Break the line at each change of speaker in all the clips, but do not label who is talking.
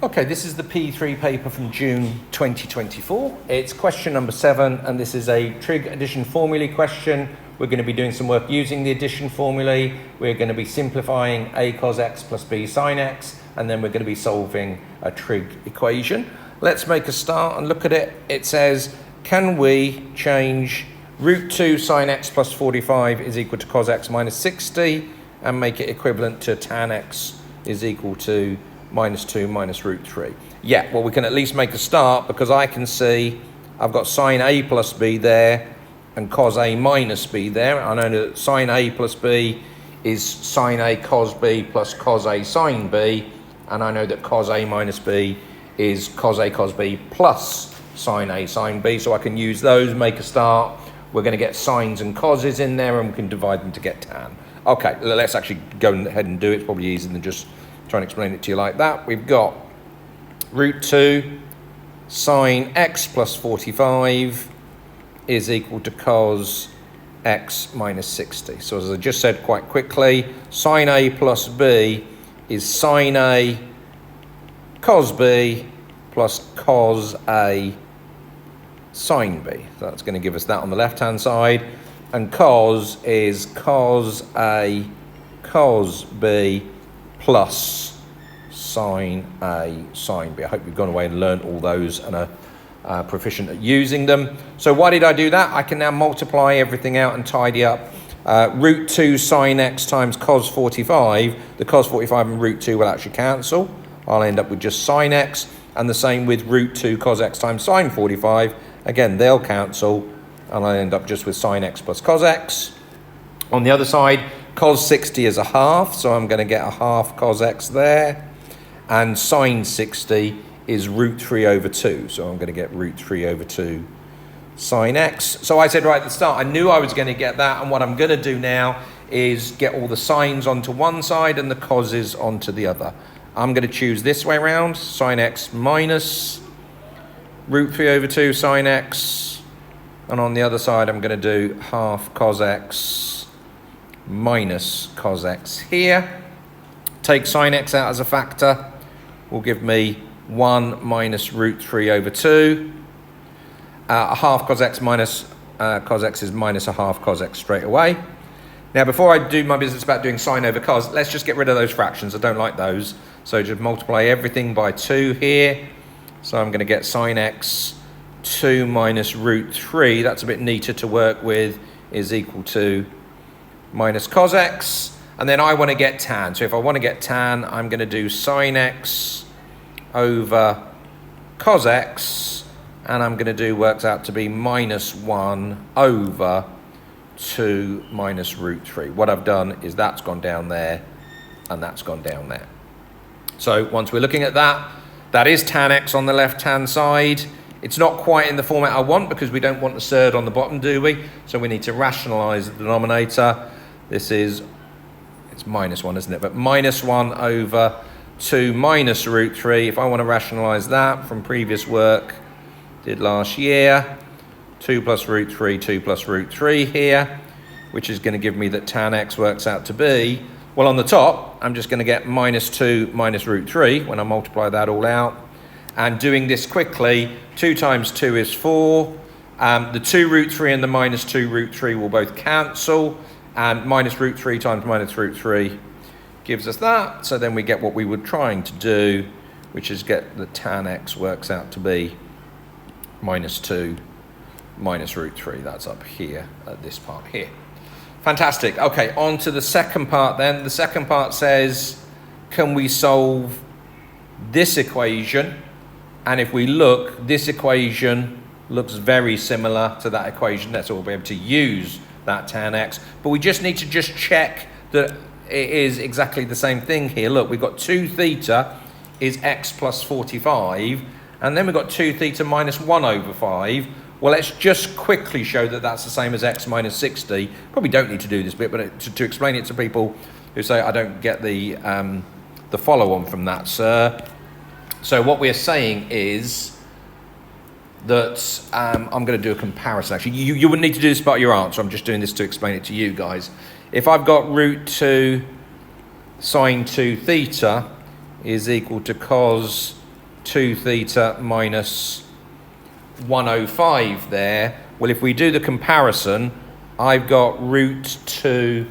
Okay, this is the P3 paper from June 2024. It's question number 7, and this is a trig addition formulae question. We're going to be doing some work using the addition formulae. We're going to be simplifying a cos x plus b sin x, and then we're going to be solving a trig equation. Let's make a start and look at it. It says, can we change root 2 sin x plus 45 is equal to cos x minus 60 and make it equivalent to tan x is equal to minus 2 minus root 3. Yeah, well, we can at least make a start because I can see I've got sine a plus b there and cos a minus b there. I know that sine a plus b is sine a cos b plus cos a sine b, and I know that cos a minus b is cos a cos b plus sine a sine b, so I can use those, make a start. We're going to get sines and coses in there, and we can divide them to get tan. Okay, let's actually go ahead and do it. It's probably easier than just trying to explain it to you like that. We've got root 2 sine x plus 45 is equal to cos x minus 60. So as I just said quite quickly, sine a plus b is sine a cos b plus cos a sine b. So that's going to give us that on the left hand side, and cos is cos a cos b plus sine a sine b. I hope you've gone away and learned all those and are proficient at using them. So why did I do that? I can now multiply everything out and tidy up. Root 2 sine x times cos 45. The cos 45 and root 2 will actually cancel. I'll end up with just sine x, and the same with root 2 cos x times sine 45. Again, they'll cancel, and I'll end up just with sine x plus cos x. On the other side, cos 60 is a half, so I'm going to get a half cos x there. And sine 60 is root 3 over 2, so I'm going to get root 3 over 2 sine x. So I said right at the start, I knew I was going to get that, and what I'm going to do now is get all the sines onto one side and the coses onto the other. I'm going to choose this way around, sine x minus root 3 over 2 sine x, and on the other side I'm going to do half cos x minus cos x here. Take sine x out as a factor, will give me 1 minus root 3 over 2. A half cos x minus cos x is minus a half cos x straight away. Now, before I do my business about doing sine over cos, let's just get rid of those fractions. I don't like those. So just multiply everything by 2 here. So I'm going to get sine x 2 minus root 3. That's a bit neater to work with, is equal to minus cos x. And then I want to get tan. So if I want to get tan, I'm going to do sine x over cos x, and I'm going to do, works out to be minus 1 over 2 minus root 3. What I've done is that's gone down there, and that's gone down there. So once we're looking at that, that is tan x on the left-hand side. It's not quite in the format I want because we don't want the surd on the bottom, do we? So we need to rationalise the denominator. This is, it's minus 1, isn't it? But minus 1 over 2 minus root 3. If I want to rationalise that from previous work did last year, 2 plus root 3, 2 plus root 3 here, which is going to give me that tan x works out to be, well, on the top, I'm just going to get minus 2 minus root 3 when I multiply that all out. And doing this quickly, 2 times 2 is 4. The 2 root 3 and the minus 2 root 3 will both cancel. And minus root 3 times minus root 3 gives us that. So then we get what we were trying to do, which is get the tan x works out to be minus 2 minus root 3. That's up here at this part here. Fantastic. Okay, on to the second part then. The second part says, can we solve this equation? And if we look, this equation looks very similar to that equation. That's all we'll be able to use that tan x. But we just need to just check that it is exactly the same thing here. Look, we've got 2 theta is x plus 45, and then we've got 2 theta minus 1 over 5. Well, let's just quickly show that that's the same as x minus 60. Probably don't need to do this bit, but to explain it to people who say, I don't get the follow-on from that, sir. So what we're saying is that I'm going to do a comparison. Actually, you wouldn't need to do this part of your answer. I'm just doing this to explain it to you guys. If I've got root 2 sine 2 theta is equal to cos 2 theta minus 105 there. Well, if we do the comparison, I've got root 2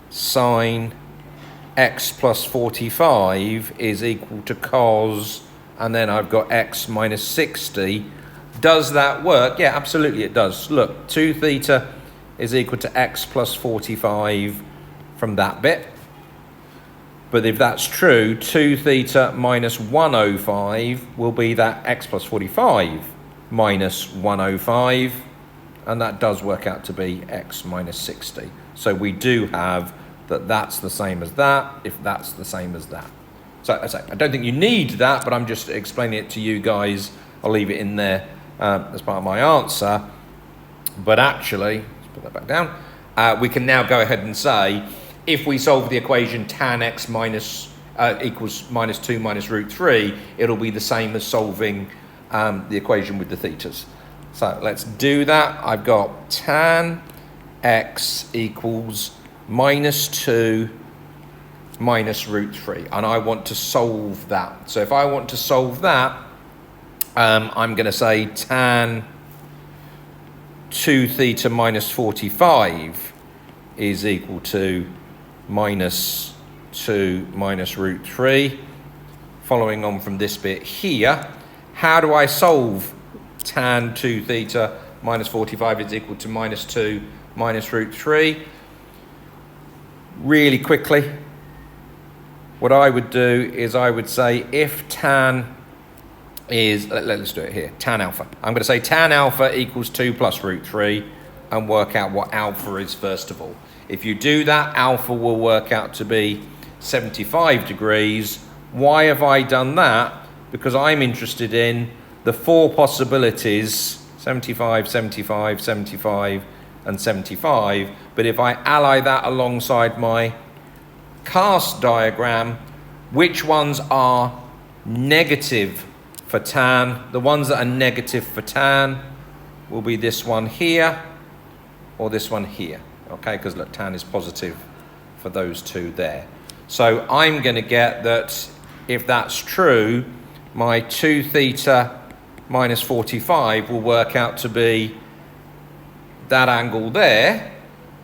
sine x plus 45 is equal to cos, and then I've got x minus 60. Does that work? Yeah, absolutely it does. Look, 2 theta is equal to x plus 45 from that bit. But if that's true, 2 theta minus 105 will be that x plus 45 minus 105, and that does work out to be x minus 60. So we do have that that's the same as that, if that's the same as that. So I don't think you need that, but I'm just explaining it to you guys. I'll leave it in there as part of my answer. But actually, let's put that back down. We can now go ahead and say, if we solve the equation tan x minus equals minus 2 minus root 3, it'll be the same as solving the equation with the thetas. So let's do that. I've got tan x equals minus 2 minus root 3, and I want to solve that. So if I want to solve that, I'm going to say tan 2 theta minus 45 is equal to minus 2 minus root 3. Following on from this bit here, how do I solve tan 2 theta minus 45 is equal to minus 2 minus root 3? Really quickly, what I would do is I would say if tan is, let's do it here, tan alpha. I'm going to say tan alpha equals 2 plus root 3 and work out what alpha is first of all. If you do that, alpha will work out to be 75 degrees. Why have I done that? Because I'm interested in the 4 possibilities, 75, 75, 75, and 75. But if I ally that alongside my cast diagram, which ones are negative for tan? The ones that are negative for tan will be this one here or this one here. Okay, because look, tan is positive for those two there. So I'm going to get that if that's true, my 2 theta minus 45 will work out to be that angle there,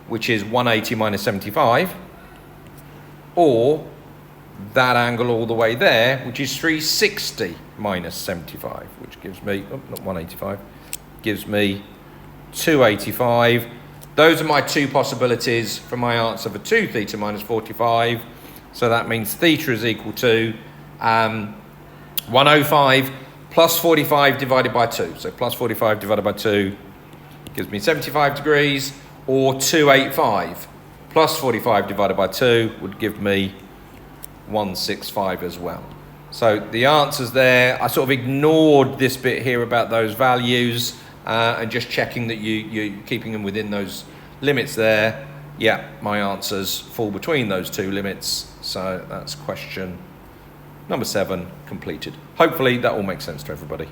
which is 180 minus 75, or that angle all the way there, which is 360 minus 75, which gives me, not 185, gives me 285. Those are my 2 possibilities for my answer for 2 theta minus 45. So that means theta is equal to 105 plus 45 divided by 2. So plus 45 divided by 2 gives me 75 degrees, or 285 plus 45 divided by 2 would give me 165 as well. So the answer's there. I sort of ignored this bit here about those values and just checking that you're keeping them within those limits there. Yeah, my answers fall between those 2 limits. So that's question number 7 completed. Hopefully that all makes sense to everybody.